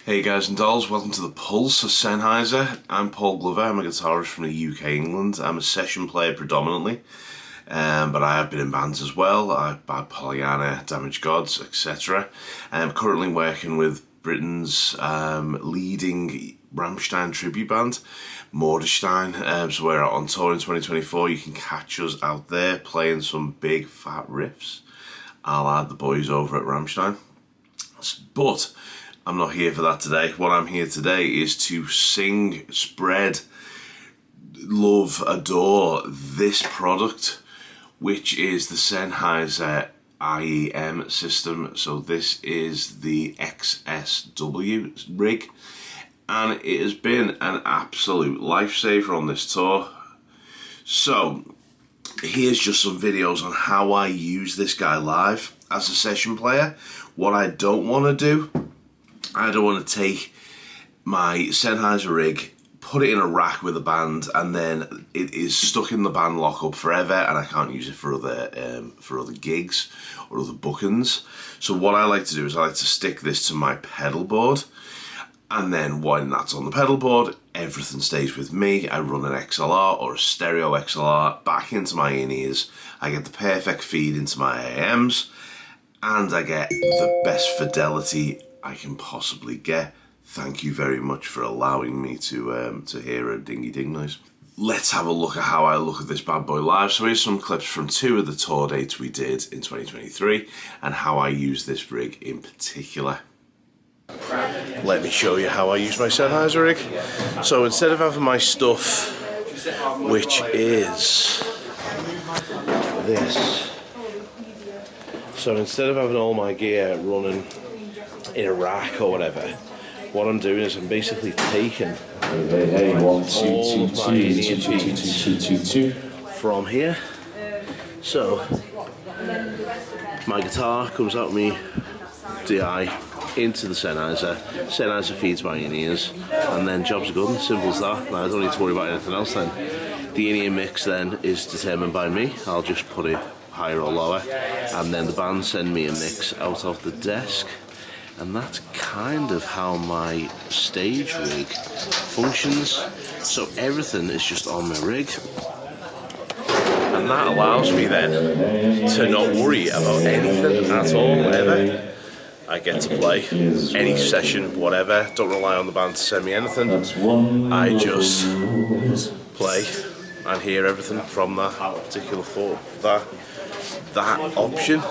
Hey guys and dolls, welcome to the Pulse of Sennheiser. I'm Paul Glover, I'm a guitarist from the UK, England. I'm a session player predominantly, but I have been in bands as well, by Pollyanna, Damaged Gods, etc. I'm currently working with Britain's leading Rammstein tribute band, Mordestein. So we're out on tour in 2024. You can catch us out there playing some big fat riffs, a la the boys over at Rammstein. But I'm not here for that today. What I'm here today is to sing, spread, love, adore this product, which is the Sennheiser IEM system. So this is the XSW rig, and it has been an absolute lifesaver on this tour. So here's just some videos on how I use this guy live as a session player. What I don't want to do, I don't want to take my Sennheiser rig, put it in a rack with a band, and then it is stuck in the band lockup forever, and I can't use it for other gigs or other bookings. So what I like to do is I like to stick this to my pedal board, and then when that's on the pedal board, everything stays with me. I run an XLR or a stereo XLR back into my in-ears. I get the perfect feed into my AMs, and I get the best fidelity I can possibly get. Thank you very much for allowing me to hear a dingy ding noise. Let's have a look at how I look at this bad boy live. So here's some clips from 2 of the tour dates we did in 2023 and how I use this rig in particular. Let me show you how I use my Sennheiser rig. So instead of having my stuff, which is this, so instead of having all my gear running in a rack or whatever, what I'm doing is I'm basically taking all of my in-ear feeds from here. So my guitar comes out of me DI into the Sennheiser. Sennheiser feeds my in-ears, and then jobs are good, and simple as that. Now I don't need to worry about anything else then. The in-ear mix then is determined by me. I'll just put it higher or lower, and then the band send me a mix out of the desk, and that's kind of how my stage rig functions. So everything is just on my rig, and that allows me then to not worry about anything at all ever. I get to play any session, whatever. Don't rely on the band to send me anything. I just play and hear everything from that particular that option.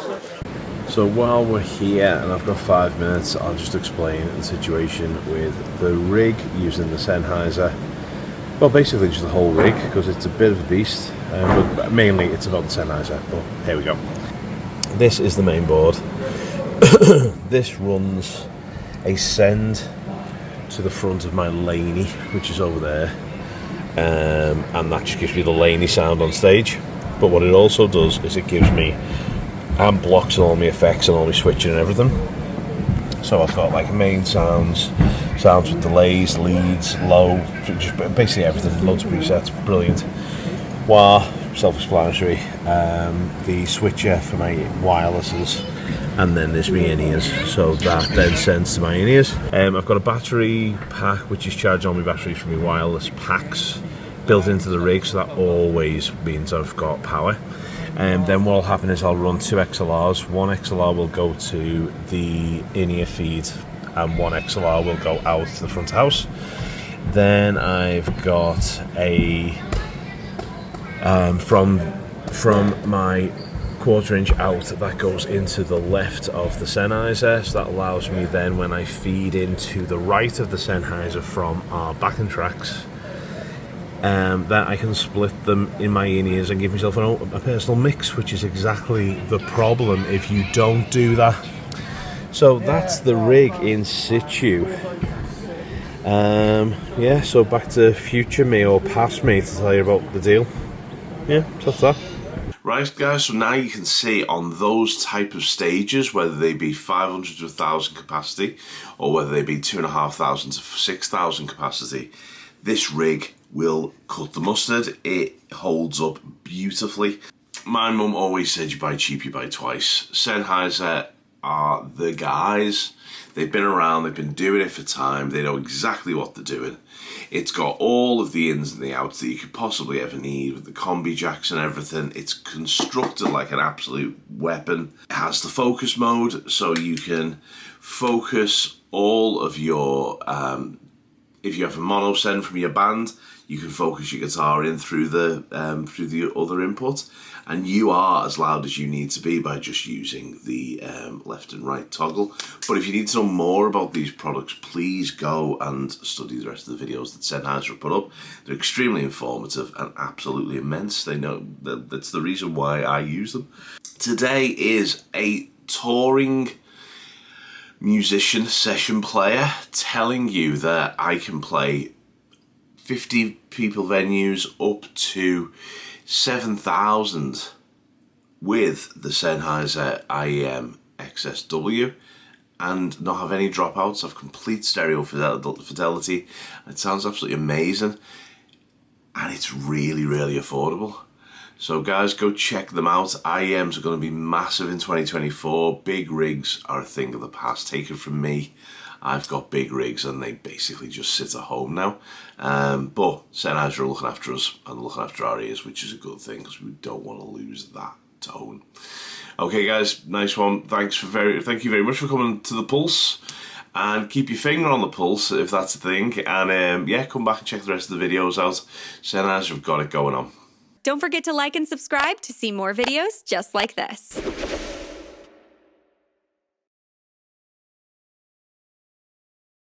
So while we're here and I've got 5 minutes, I'll just explain the situation with the rig using the Sennheiser. Well, basically just the whole rig, because it's a bit of a beast, but mainly it's about the Sennheiser. But here we go. This is the main board. This runs a send to the front of my Laney, which is over there, and that just gives me the Laney sound on stage. But what it also does is it gives me amp blocks and all my effects and all my switching and everything. So I've got like main sounds with delays, leads, low, just basically everything, loads of presets, brilliant. Wah, self-explanatory. The switcher for my wirelesses, and then there's my in-ears, so that then sends to my in-ears. I've got a battery pack which is charged on my battery from my wireless packs built into the rig, so that always means I've got power. And then what will happen is I'll run 2 XLRs. One XLR will go to the in-ear feed, and one XLR will go out to the front house. Then I've got a from my 1/4 inch out that goes into the left of the Sennheiser, so that allows me then, when I feed into the right of the Sennheiser from our backing tracks, that I can split them in my in-ears and give myself a personal mix, which is exactly the problem if you don't do that. So that's the rig in situ. Yeah, so back to future me or past me to tell you about the deal. Yeah, so that's that. Right guys, so now you can see on those type of stages, whether they be 500 to 1,000 capacity or whether they be 2,500 to 6,000 capacity, this rig will cut the mustard. It holds up beautifully. My mum always said you buy cheap, you buy twice. Sennheiser are the guys. They've been around, they've been doing it for time, they know exactly what they're doing. It's got all of the ins and the outs that you could possibly ever need with the combi jacks and everything. It's constructed like an absolute weapon. It has the focus mode, so you can focus all of your, if you have a mono send from your band, you can focus your guitar in through the other input, and you are as loud as you need to be by just using the left and right toggle. But if you need to know more about these products, please go and study the rest of the videos that Sennheiser have put up. They're extremely informative and absolutely immense. They know that's the reason why I use them. Today is a touring musician session player telling you that I can play 50 people venues up to 7,000 with the Sennheiser IEM XSW and not have any dropouts, have complete stereo fidelity. It sounds absolutely amazing, and it's really, really affordable. So guys, go check them out. IEMs are going to be massive in 2024. Big rigs are a thing of the past. Take it from me, I've got big rigs and they basically just sit at home now. But Sennheiser are looking after us and looking after our ears, which is a good thing because we don't want to lose that tone. Okay guys, nice one. Thank you very much for coming to the Pulse. And keep your finger on the pulse if that's a thing. And yeah, come back and check the rest of the videos out. Sennheiser have got it going on. Don't forget to like and subscribe to see more videos just like this.